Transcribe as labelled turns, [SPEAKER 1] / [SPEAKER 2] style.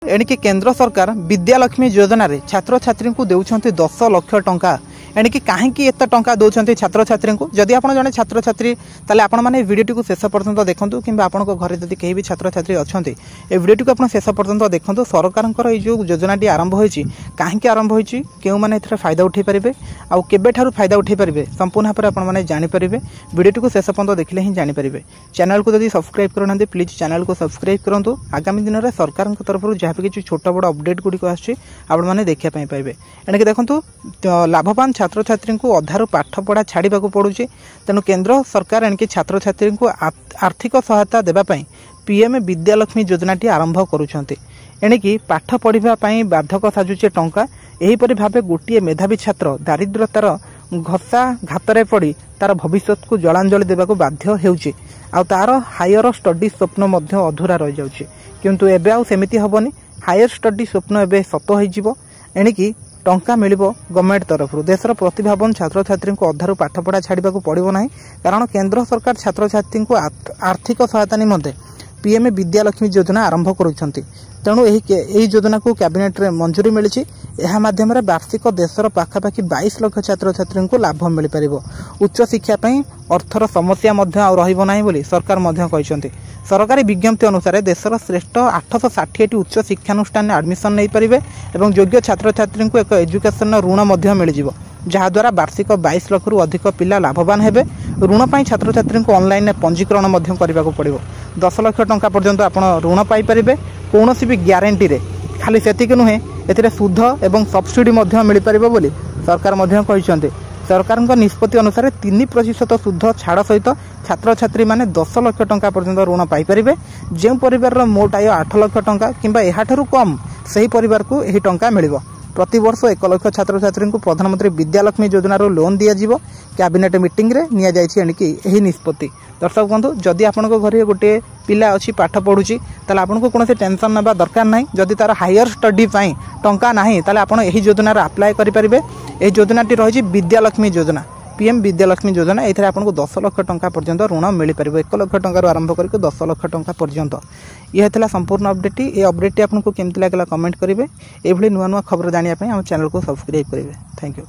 [SPEAKER 1] एणिकी केंद्र सरकार विद्यालक्ष्मी योजना रे छात्र छात्री को देउछंती 10 लाख टंका एणिकी कहीं एत टंका दौरान छात्र छात्री को जदि आप जड़े छात्र छात्री ताले आपण माने वीडियो टी शेष पर्यंत देखंतु कि आपण घर जदि कहीं भी छात्र छात्री अच्छा ए वीडियो टी आप शेष पर्यंत देखंतु सरकार जो योजना टी आरंभ होईची कहीं आरंभ होईची केउ माने एथरे फायदा उठै परिबे आ केबे ठारू फायदा उठै परिबे संपूर्ण भाव आपण माने जानि परिबे वीडियो टी शेष पर्यंत देखले ही जानि परिबे। चैनल को जदि सब्सक्राइब करना प्लीज चैनल को सब्सक्राइब करंतु आगामी दिन में सरकार तरफ जहाँ भी किसी छोट बड़ अपडेट गुड़िक आपने देखा पाइबे। एणिक देखो लाभवान छात्र छात्री को अधारू पाठ पढ़ा छाड़ा पड़ू तेणु केंद्र सरकार एणिकी छात्र छात्री को आर्थिक सहायता देवाई पीएम विद्यालक्ष्मी योजना टी आरंभ करुँच एणिकी पाठ पढ़ाई बाधक साजुचे टंका एहीपरि भावे गोटे मेधावी छात्र दारिद्रतार घसा घातरे पड़ी तार भविष्य को जलांजलि देवाक बाध्य होउची आ तार हायर स्टडी स्वप्न मध्य अधूरा रही जाउची किंतु एबे आउ सेमिति हबनी हायर स्टडी स्वप्न एबे सत होई जिवो एणिकी टंका मिलिबो गवर्नमेंट तरफ देशर प्रतिभावान छात्र छात्री को अधारू पाठ पढ़ा छाड़ा पड़ो ना कारण केंद्र सरकार छात्र छात्री को आर्थिक सहायता निमंते पीएम विद्यालक्ष्मी योजना आरंभ करुछंती तेणु यही योजना को कैबिनेट रे मंजूरी मिली यह माध्यम वार्षिक देशर पाखापाखि 22 लाख छात्र छात्री को लाभ मिल पार उच्च शिक्षा अर्थर समस्या रही बोली सरकार कहते सरकारी विज्ञप्ति अनुसार देशर श्रेष्ठ 860 उच्च शिक्षानुष्ठान एडमिशन नहीं पारे और योग्य छात्र छात्री को एक एजुकेशन ऋण मिल जहाद्वारा वार्षिक 22 लाख रु अधिक पिला लाभवान हेबे। ऋण पाई छात्र छात्री को ऑनलाइन पंजीकरण करने को पड़ो 10 लाख टंका पर्यंत आप ऋण पाइपर कौन भी ग्यारंटी रे खाली सेतिक नुहे ए सुध एवं सब्सिडी मिल पार बोली सरकार कहते सरकार निष्पत्ति अनुसार 3% सुध छाड़ सहित छात्र छात्री माने 10 लाख टंका पर्यंत ऋण पाइपर जो परिवार मोट आय 8 लाख टंका किंबा एहाठू कम सही परिवार को यही टंका मिल प्रति वर्ष 1 लाख छात्र छात्री को प्रधानमंत्री विद्यालक्ष्मी योजना लोन दिज्व कैबिनेट मीटिंग रे निया जायछि एणिकी एही निष्पत्ति। दर्शक बंधु जदि आपण घरे गोटे पिला अच्छी पाठ पढ़ुची ताले आपनको कोनोसी टेंशन नबा दरकार नाही जदि तार हायर स्टडी पई टंका नाही ताले आपण एही योजना रे अप्लाई करि परिबे। एही योजनाटी रहिछि विद्यालक्ष्मी योजना पीएम विद्यालक्ष्मी योजना एथरे आपनको 10 लाख टंका पर्यंत ऋण मिल पार 1 लाख टंका आरंभ करके 10 लाख टंका पर्यंत यह था संपूर्ण अपडेट। ये अपडेट आपको केमती लगला कमेंट करेंगे। ये नुआ नुआ खबर जानापी आम चैनल को सब्सक्राइब करेंगे। Thank you.